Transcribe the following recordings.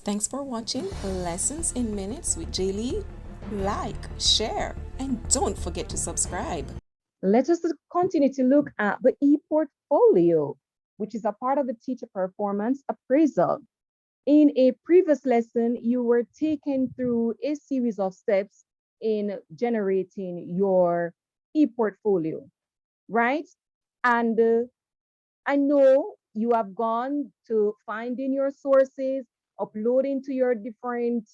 Thanks for watching Lessons in Minutes with Jaylee. Like, share, and don't forget to subscribe. Let us continue to look at the ePortfolio, which is a part of the teacher performance appraisal. In a previous lesson, you were taken through a series of steps in generating your ePortfolio, right? And I know you have gone to finding your sources, uploading to your different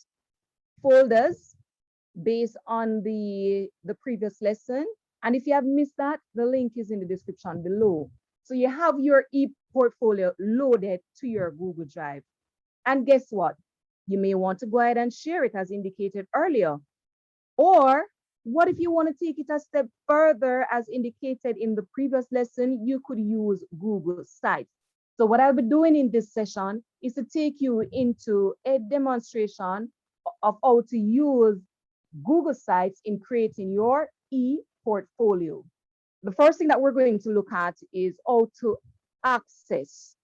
folders based on the previous lesson. And if you have missed that, the link is in the description below. So you have your e-portfolio loaded to your Google Drive. And guess what? You may want to go ahead and share it as indicated earlier. Or what if you want to take it a step further as indicated in the previous lesson, you could use Google Sites. So what I'll be doing in this session is to take you into a demonstration of how to use Google Sites in creating your e-portfolio. The first thing that we're going to look at is how to access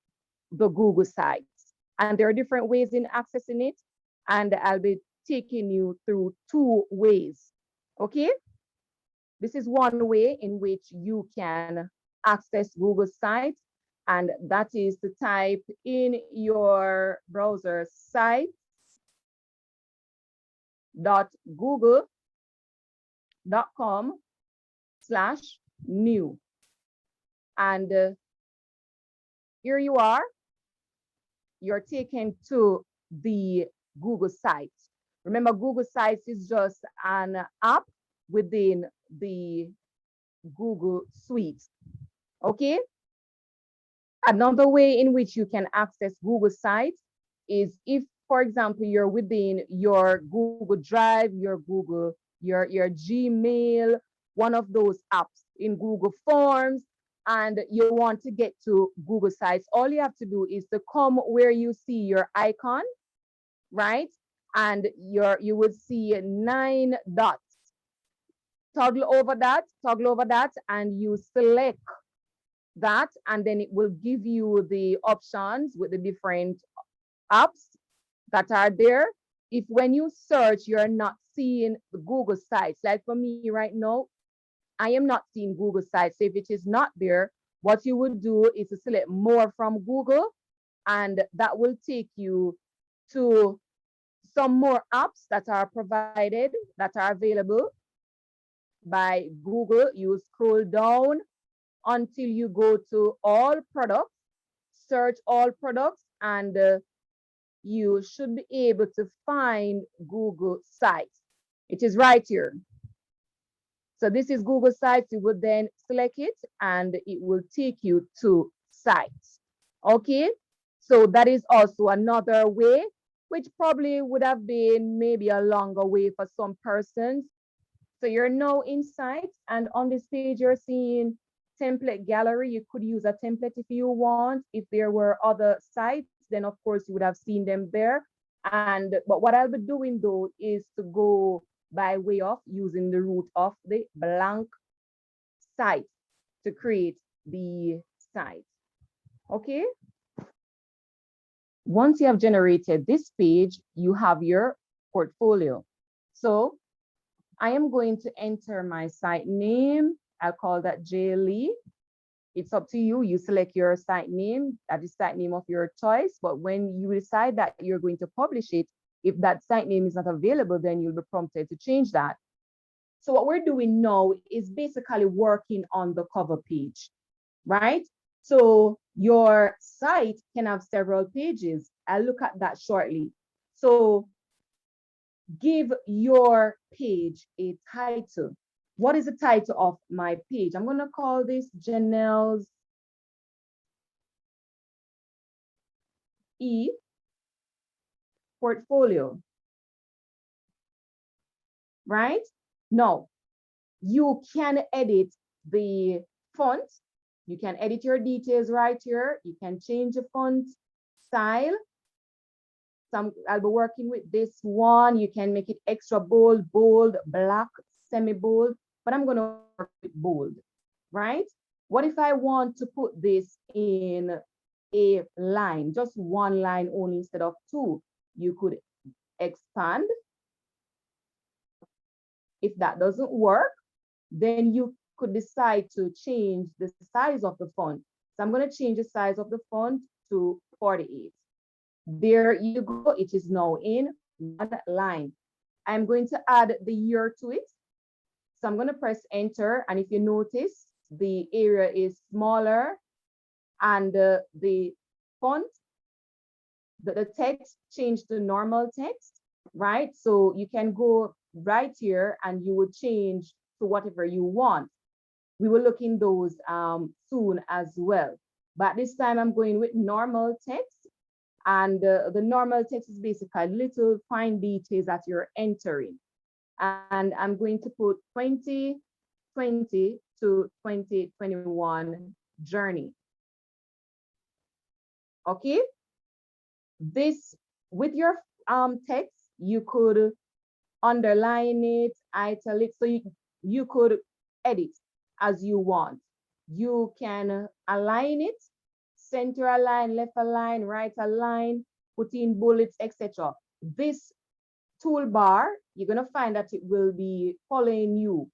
the Google Sites. And there are different ways in accessing it. And I'll be taking you through two ways. Okay? This is one way in which you can access Google Sites, and that is to type in your browser sites.google.com/new. And here you are, you're taken to the Google Sites. Remember, Google Sites is just an app within the Google Suite. Okay? Another way in which you can access Google Sites is if, for example, you're within your Google Drive, your Gmail, one of those apps in Google Forms, and you want to get to Google Sites, all you have to do is to come where you see your icon, right? And you will see 9 dots. Toggle over that, and you select that, and then it will give you the options with the different apps that are there. If when you search, you're not seeing the Google Sites, like for me right now, I am not seeing Google Sites. So if it is not there, what you would do is to select more from Google, and that will take you to some more apps that are provided, that are available by Google. You scroll down until you go to all products, search all products, and you should be able to find Google Sites. It is right here. So this is Google Sites. You would then select it and it will take you to Sites. Okay, so that is also another way, which probably would have been maybe a longer way for some persons. So you're now in Sites, and on this page you're seeing template gallery. You could use a template if you want. If there were other sites, then of course you would have seen them there. But what I'll be doing though is to go by way of using the root of the blank site to create the site. Okay. Once you have generated this page, you have your portfolio. So I am going to enter my site name. I'll call that Jaylee. It's up to you. You select your site name, that is site name of your choice. But when you decide that you're going to publish it, if that site name is not available, then you'll be prompted to change that. So what we're doing now is basically working on the cover page, right? So your site can have several pages. I'll look at that shortly. So give your page a title. What is the title of my page? I'm going to call this Janelle's e-portfolio, right? Now, you can edit the font. You can edit your details right here. You can change the font style. I'll be working with this one. You can make it extra bold, bold, black, semi-bold, but I'm going to work with bold, right? What if I want to put this in a line, just one line only instead of two? you could expand. If that doesn't work, then you could decide to change the size of the font. So I'm going to change the size of the font to 48. There you go. It is now in one line. I'm going to add the year to it. So I'm going to press enter. And if you notice, the area is smaller and the font, the text changed to normal text, right? So you can go right here and you would change to whatever you want. We will look in those soon as well. But this time I'm going with normal text. And the normal text is basically little fine details that you're entering. And I'm going to put 2020 to 2021 journey. Okay. This, with your text, you could underline it, italic, so you could edit as you want. You can align it, center align, left align, right align, put in bullets, etc. This toolbar, you're going to find that it will be following you.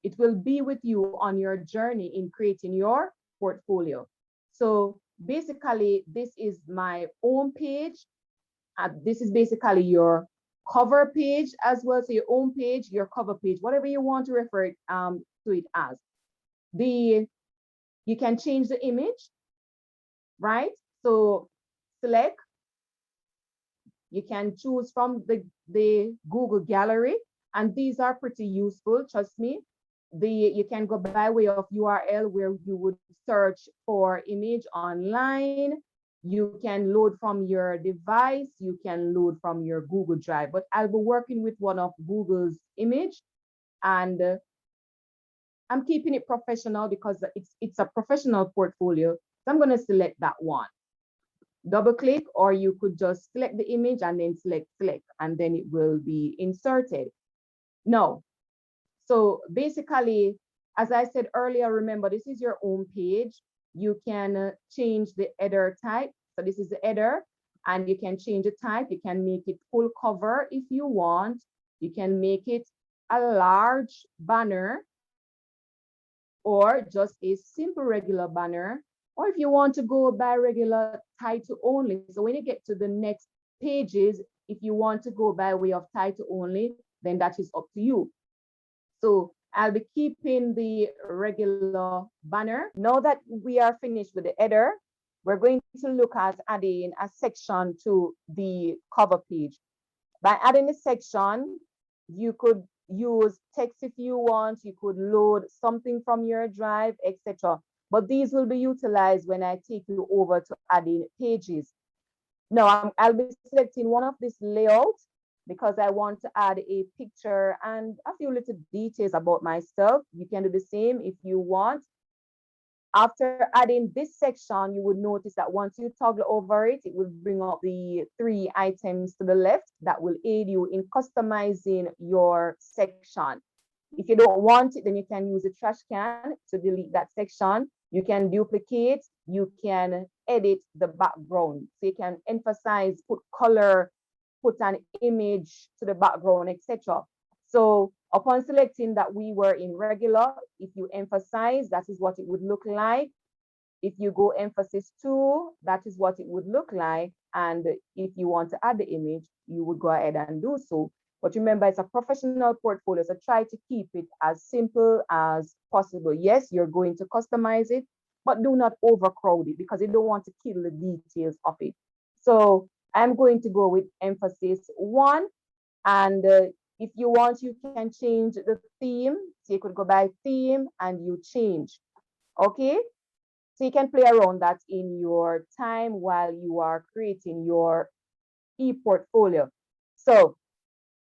It will be with you on your journey in creating your portfolio. So basically, this is my home page. This is basically your cover page as well. So your home page, your cover page, whatever you want to refer it, to it as. You can change the image, right? So select. You can choose from the Google Gallery, and these are pretty useful, trust me. You can go by way of URL where you would search for image online. You can load from your device. You can load from your Google Drive, but I'll be working with one of Google's image, and I'm keeping it professional because it's a professional portfolio. So I'm going to select that one. Double click, or you could just select the image and then select, and then it will be inserted. No. So basically, as I said earlier, remember, this is your home page. You can change the header type. So this is the header, and you can change the type. You can make it full cover if you want. You can make it a large banner or just a simple regular banner. Or if you want to go by regular title only. So when you get to the next pages, if you want to go by way of title only, then that is up to you. So I'll be keeping the regular banner. Now that we are finished with the header, we're going to look at adding a section to the cover page. By adding a section, you could use text if you want, you could load something from your drive, etc. But these will be utilized when I take you over to adding pages. Now I'll be selecting one of this layout because I want to add a picture and a few little details about myself. You can do the same if you want. After adding this section, you would notice that once you toggle over it, it will bring up the 3 items to the left that will aid you in customizing your section. If you don't want it, then you can use a trash can to delete that section. You can duplicate, you can edit the background. So you can emphasize, put color, put an image to the background, etc. So upon selecting that we were in regular, if you emphasize, that is what it would look like. If you go emphasis 2, that is what it would look like. And if you want to add the image, you would go ahead and do so. But remember, it's a professional portfolio, so try to keep it as simple as possible. Yes, you're going to customize it, but do not overcrowd it because you don't want to kill the details of it. So I'm going to go with emphasis 1. And if you want, you can change the theme. So you could go by theme and you change. Okay? So you can play around that in your time while you are creating your e-portfolio. So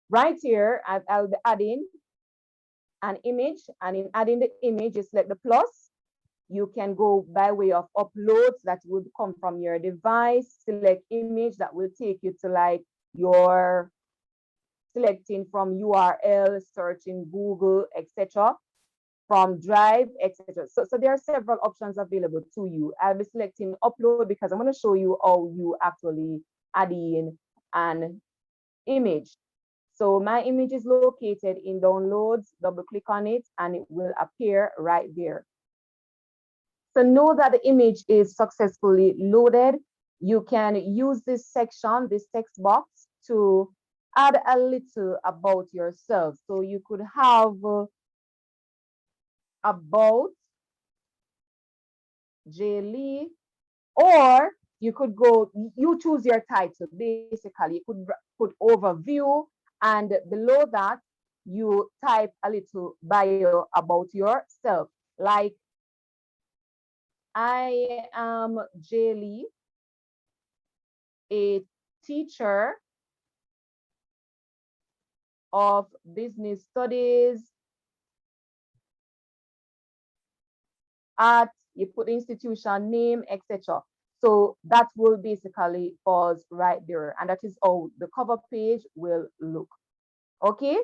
right here, I'll be adding an image, and in adding the image, you select the plus. You can go by way of uploads that would come from your device, select image that will take you to like your selecting from URL, searching Google, etc. From Drive, etc. So there are several options available to you. I'll be selecting upload because I'm going to show you how you actually add in an image. So my image is located in downloads, double click on it, and it will appear right there. So know that the image is successfully loaded. You can use this section, this text box, to add a little about yourself. So you could have about J. Lee, or you could go, you choose your title, basically. You could put overview, and below that, you type a little bio about yourself. Like, I am J. Lee, a teacher of business studies at, you put institution name, etc. So that will basically pause right there. And that is how the cover page will look. Okay,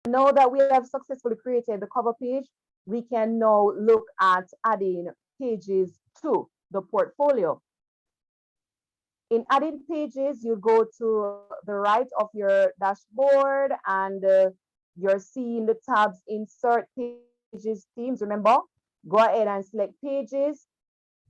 now that we have successfully created the cover page, we can now look at adding pages to the portfolio. In adding pages, you go to the right of your dashboard, and you're seeing the tabs insert pages, themes. Remember, go ahead and select pages,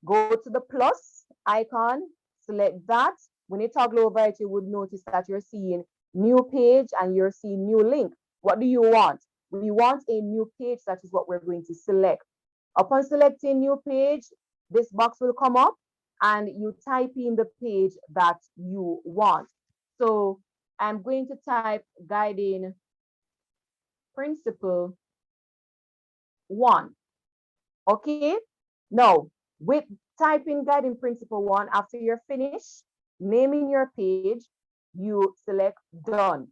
go to the plus icon, select that. When you toggle over it, you would notice that you're seeing new page and you're seeing new link. What do you want? We want a new page. That is what we're going to select. Upon selecting new page, this box will come up and you type in the page that you want. So I'm going to type guiding principle 1. Okay, now with typing guiding principle 1, after you're finished naming your page, you select done,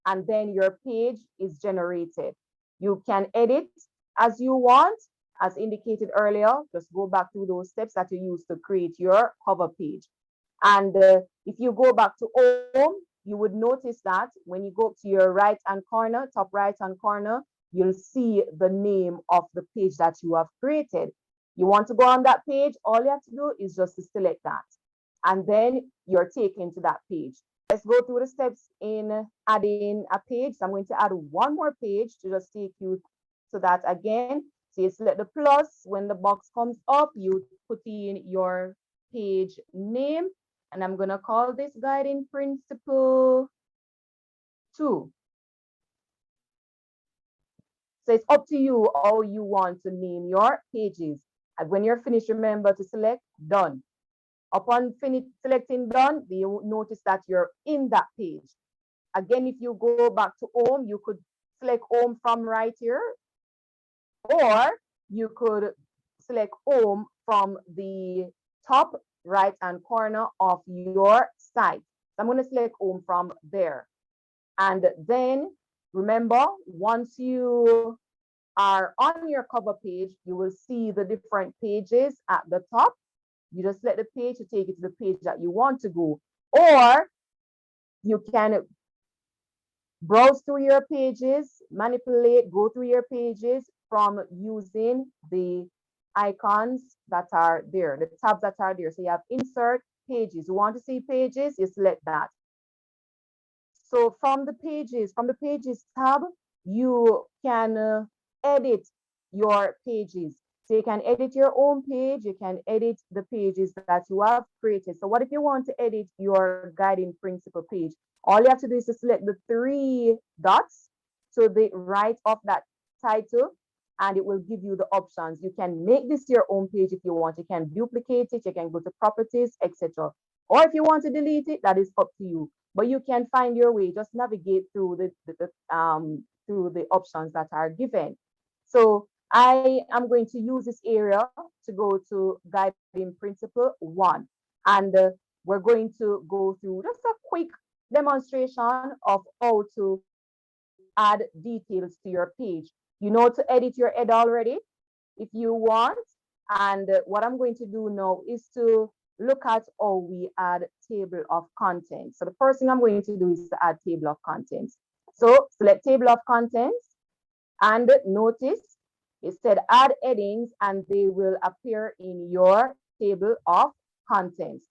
and then your page is generated. You can edit as you want. As indicated earlier, just go back through those steps that you used to create your cover page. And if you go back to home, you would notice that when you go to your right hand corner, top right hand corner, you'll see the name of the page that you have created. You want to go on that page, all you have to do is just to select that. And then you're taken to that page. Let's go through the steps in adding a page. So I'm going to add one more page to just take you to that again. So you select the plus. When the box comes up, you put in your page name. And I'm going to call this guiding principle 2. So it's up to you how you want to name your pages. And when you're finished, remember to select done. Upon selecting done, you notice that you're in that page. Again, if you go back to home, you could select home from right here, or you could select home from the top right hand corner of your site. So I'm going to select home from there. And then remember, once you are on your cover page, you will see the different pages at the top. You just select the page to take it to the page that you want to go. Or you can browse through your pages, manipulate, go through your pages from using the icons that are there, the tabs that are there. So you have insert pages. You want to see pages, you select that. So from the pages tab, you can edit your pages. So you can edit your own page, you can edit the pages that you have created. So what if you want to edit your guiding principle page? All you have to do is to select the 3 dots to the right of that title, and it will give you the options. You can make this your own page if you want. You can duplicate it, you can go to properties, etc. Or if you want to delete it, that is up to you. But you can find your way, just navigate through the options that are given. So I am going to use this area to go to guiding principle 1. And we're going to go through just a quick demonstration of how to add details to your page. You know to edit your head already if you want. And what I'm going to do now is to look at how we add table of contents. So the first thing I'm going to do is to add table of contents. So select table of contents, and notice it said add headings, and they will appear in your table of contents.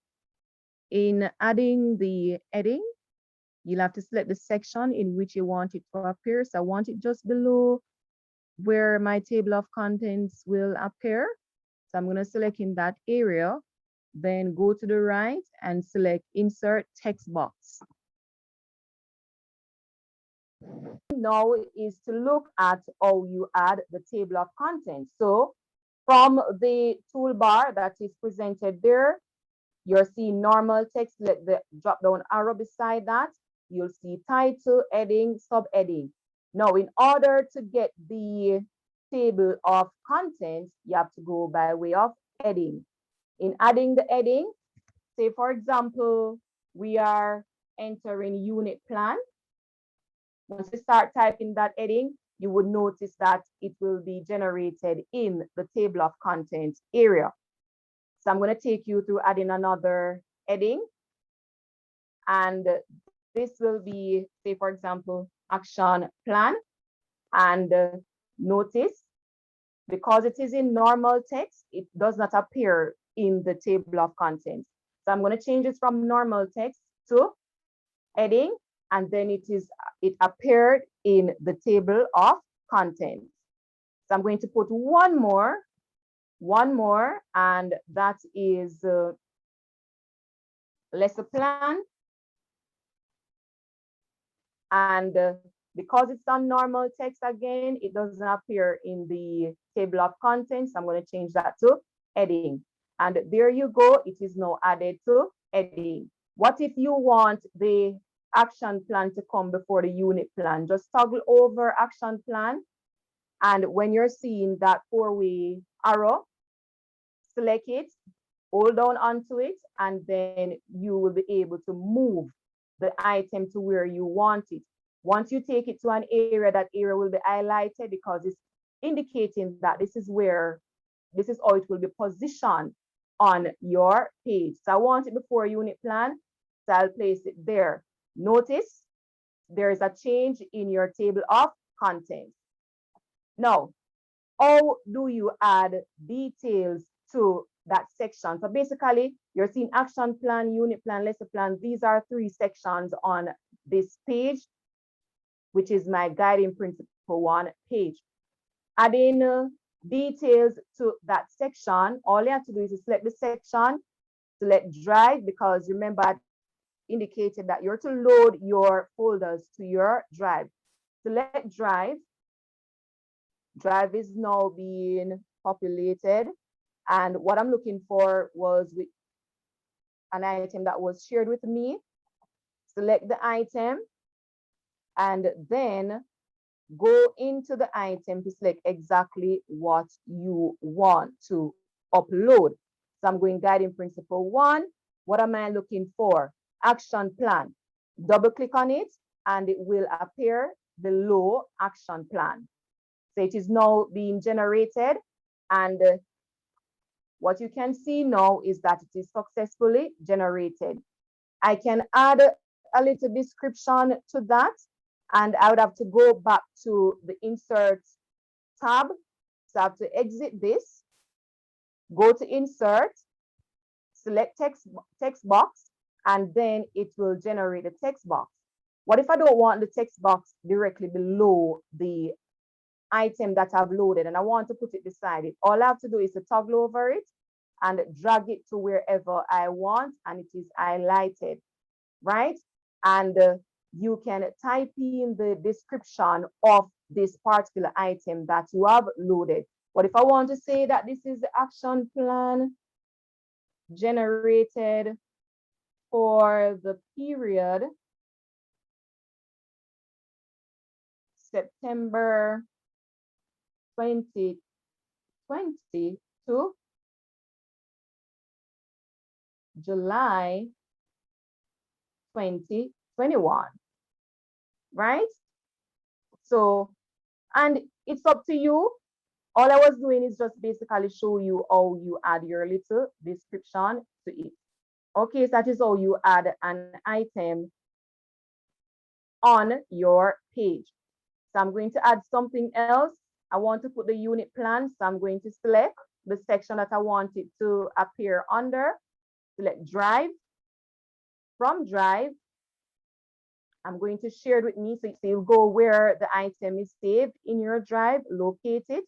In adding the heading, You'll have to select the section in which you want it to appear. So I want it just below where my table of contents will appear. So I'm going to select in that area, then go to the right and select Insert Text Box. Now is to look at how you add the table of contents. So from the toolbar that is presented there, you're seeing normal text, select the drop down arrow beside that. You'll see title, heading, subheading. Now, in order to get the table of contents, you have to go by way of heading. In adding the heading, say for example, we are entering unit plan. Once you start typing that heading, you would notice that it will be generated in the table of contents area. So I'm going to take you through adding another heading. And this will be, say, for example, action plan. And notice, because it is in normal text, it does not appear in the table of contents. So I'm going to change this from normal text to heading, and then it appeared in the table of contents. So I'm going to put one more, and that is lesson plan. And because it's on normal text again, it doesn't appear in the table of contents. I'm going to change that to heading. And there you go. It is now added to heading. What if you want the action plan to come before the unit plan? Just toggle over action plan. And when you're seeing that four-way arrow, select it, hold down onto it, and then you will be able to move the item to where you want it. Once you take it to an area, that area will be highlighted because it's indicating that this is how it will be positioned on your page. So I want it before unit plan, so I'll place it there. Notice there is a change in your table of contents. Now, how do you add details to that section? So basically, you're seeing action plan, unit plan, lesson plan. These are three sections on this page, which is my guiding principle 1 page. Adding details to that section, all you have to do is select the section, select drive, because remember I indicated that you're to load your folders to your drive. Select drive. Drive is now being populated. And what I'm looking for was with an item that was shared with me. Select the item and then go into the item to select exactly what you want to upload. So I'm going guiding principle 1. What am I looking for? Action plan. Double click on it and it will appear below action plan. So it is now being generated, and what you can see now is that it is successfully generated. I can add a little description to that, and I would have to go back to the insert tab. So I have to exit this, go to insert, select text box, and then it will generate a text box. What if I don't want the text box directly below the item that I've loaded and I want to put it beside it? All I have to do is to toggle over it and drag it to wherever I want, and it is highlighted, right? And you can type in the description of this particular item that you have loaded. But if I want to say that this is the action plan generated for the period September 2020 to July 2021, right? So, and it's up to you. All I was doing is just basically show you how you add your little description to it. Okay, so that is how you add an item on your page. So I'm going to add something else. I want to put the unit plan, so I'm going to select the section that I want it to appear under. Select drive. From drive, I'm going to share it with me. So you go where the item is saved in your drive, locate it.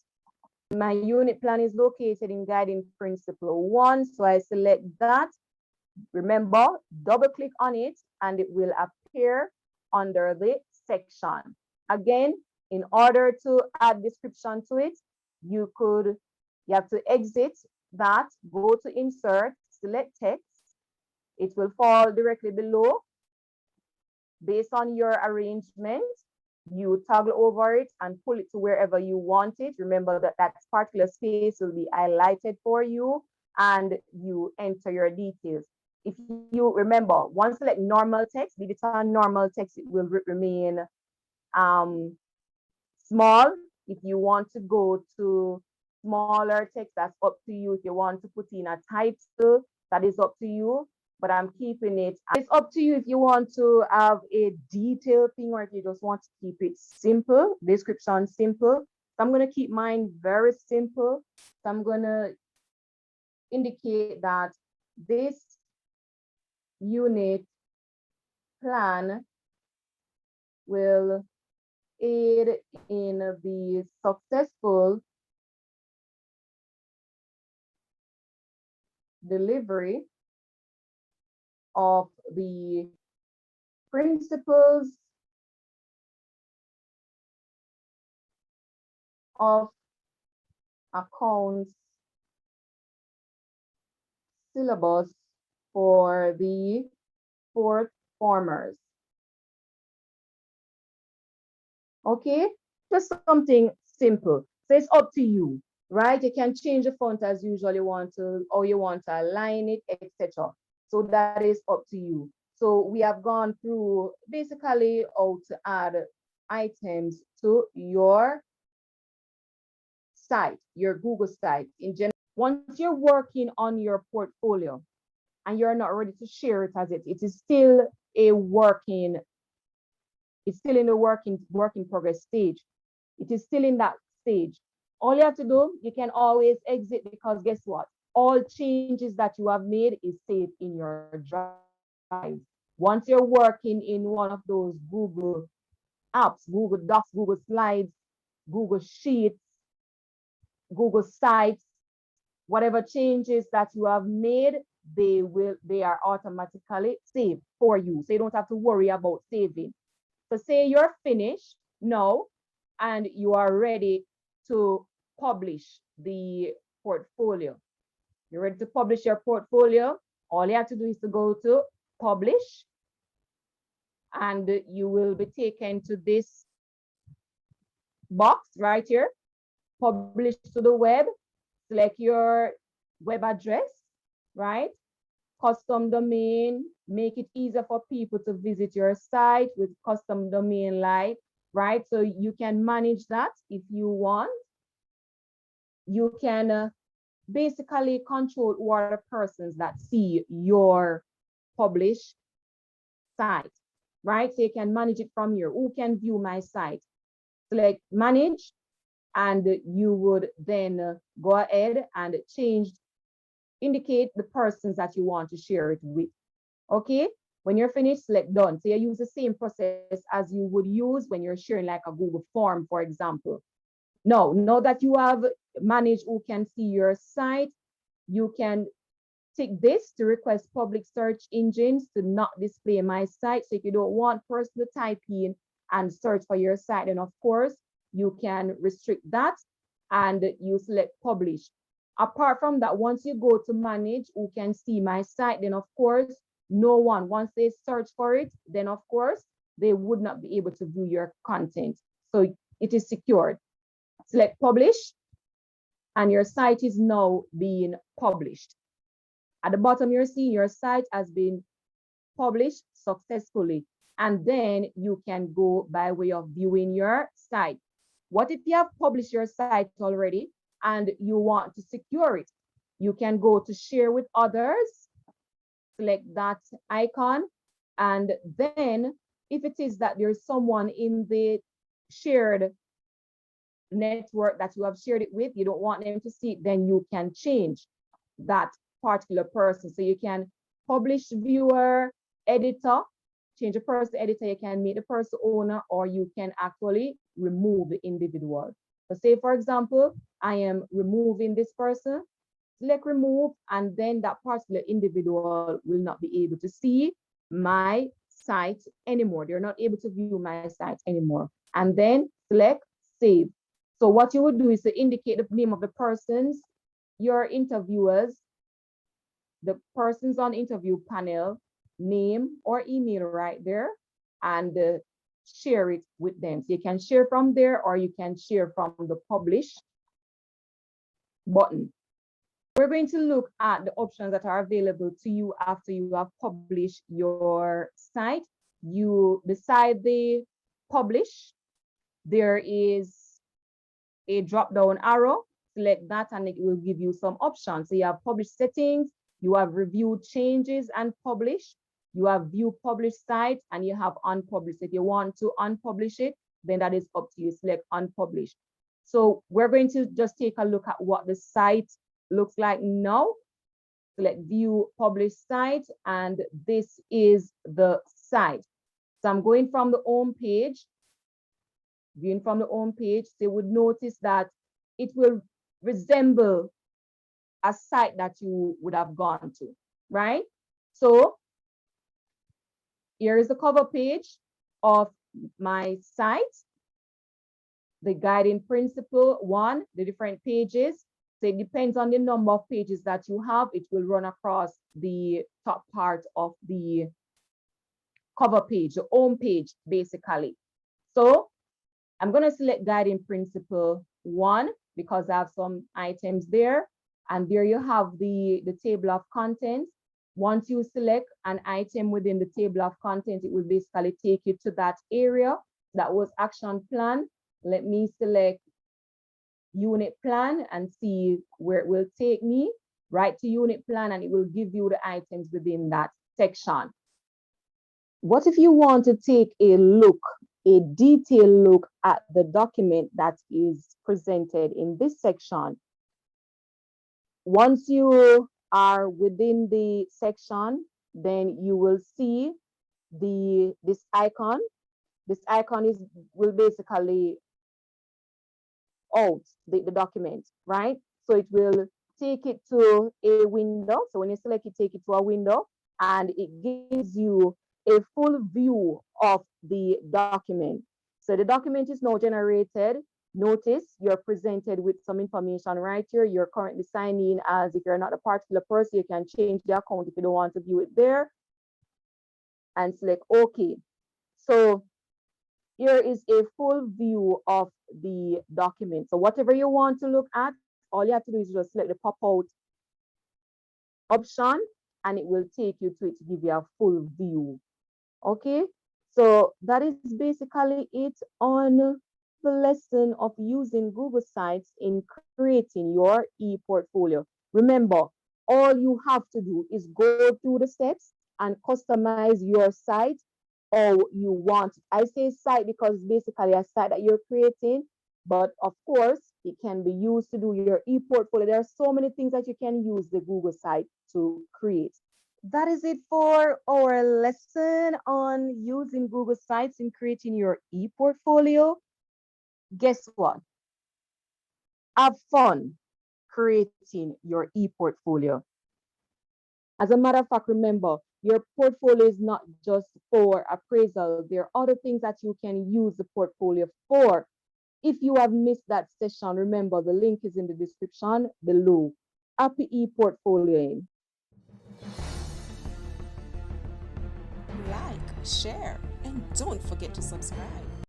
My unit plan is located in guiding principle 1. So I select that. Remember, double click on it and it will appear under the section. Again, in order to add description to it, you have to exit that, go to insert, select text. It will fall directly below. Based on your arrangement, you toggle over it and pull it to wherever you want it. Remember that that particular space will be highlighted for you and you enter your details. If you remember, once select normal text, leave it on normal text, it will remain small. If you want to go to smaller text, that's up to you. If you want to put in a title, that is up to you. But I'm keeping it. It's up to you if you want to have a detailed thing or if you just want to keep it simple, description simple. So I'm going to keep mine very simple. So I'm going to indicate that this unit plan will aid in the successful delivery of the principles of accounts syllabus for the fourth formers. Okay, just something simple. So it's up to you, right? You can change the font as usual you want to, or you want to align it, etc. So that is up to you. So we have gone through basically how to add items to your site, your Google site in general. Once you're working on your portfolio and you're not ready to share it as it is still a working, it's still in the working progress stage. It is still in that stage. All you have to do, you can always exit because guess what? All changes that you have made is saved in your drive. Once you're working in one of those Google apps, Google Docs, Google Slides, Google Sheets, Google Sites, whatever changes that you have made, they are automatically saved for you. So you don't have to worry about saving. So say you're finished now and you are ready to publish the portfolio. You're ready to publish your portfolio. All you have to do is to go to publish and you will be taken to this box right here, publish to the web, select your web address, right? Custom domain, make it easier for people to visit your site with custom domain like, right? So you can manage that if you want. You can basically control who are the persons that see your published site, right? So you can manage it from here. Who can view my site? Select manage, and you would then go ahead and indicate the persons that you want to share it with. Okay, when you're finished, select done. So you use the same process as you would use when you're sharing like a Google form, for example. Now that you have managed who can see your site, you can tick this to request public search engines to not display my site. So if you don't want person to type in and search for your site, then of course you can restrict that and you select publish. Apart from that, once you go to manage who can see my site, then of course no one, once they search for it, then of course they would not be able to view your content. So it is secured. Select publish and your site is now being published. At the bottom, you're seeing your site has been published successfully. And then you can go by way of viewing your site. What if you have published your site already and you want to secure it? You can go to share with others, select that icon. And then if it is that there's someone in the shared network that you have shared it with, you don't want them to see it, then you can change that particular person. So you can publish viewer, editor, change the person editor, you can make the person owner, or you can actually remove the individual. So say, for example, I am removing this person, select remove, and then that particular individual will not be able to see my site anymore. They're not able to view my site anymore. And then select save. So what you would do is to indicate the name of the persons, your interviewers, the persons on interview panel, name or email right there, and share it with them. So you can share from there, or you can share from the publish button. We're going to look at the options that are available to you after you have published your site. You beside the publish, there is a drop-down arrow. Select that and it will give you some options. So you have publish settings, you have review changes and publish, you have view published site, and you have unpublished. If you want to unpublish it, then that is up to you. Select unpublish. So we're going to just take a look at what the site looks like now. Select view publish site, and this is the site. So I'm going from the home page, viewing from the home page. So you would notice that it will resemble a site that you would have gone to, right? So here is the cover page of my site. The guiding principle, one, the different pages. So it depends on the number of pages that you have. It will run across the top part of the cover page, the home page, basically. So I'm going to select guiding principle 1 because I have some items there. And there you have the table of contents. Once you select an item within the table of contents, it will basically take you to that area. That was action plan. Let me select unit plan and see where it will take me. Right to unit plan, and it will give you the items within that section. What if you want to take a look, a detailed look at the document that is presented in this section? Once you are within the section, then you will see this icon. This icon will basically out the document, right? So it will take it to a window. So when you select it, take it to a window, and it gives you a full view of the document. So the document is now generated. Notice you're presented with some information right here. You're currently signed in as, if you're not a particular person, you can change the account if you don't want to view it there, and select OK. So here is a full view of the document. So whatever you want to look at, all you have to do is just select the pop-out option, and it will take you to it to give you a full view. Okay, so that is basically it on the lesson of using Google Sites in creating your e-portfolio. Remember, all you have to do is go through the steps and customize your site how you want. I say site because it's basically a site that you're creating, but of course, it can be used to do your e-portfolio. There are so many things that you can use the Google site to create. That is it for our lesson on using Google Sites in creating your e-portfolio. Guess what? Have fun creating your e-portfolio. As a matter of fact, remember, your portfolio is not just for appraisal. There are other things that you can use the portfolio for. If you have missed that session, remember the link is in the description below. Happy e-portfolioing. Like, share, and don't forget to subscribe.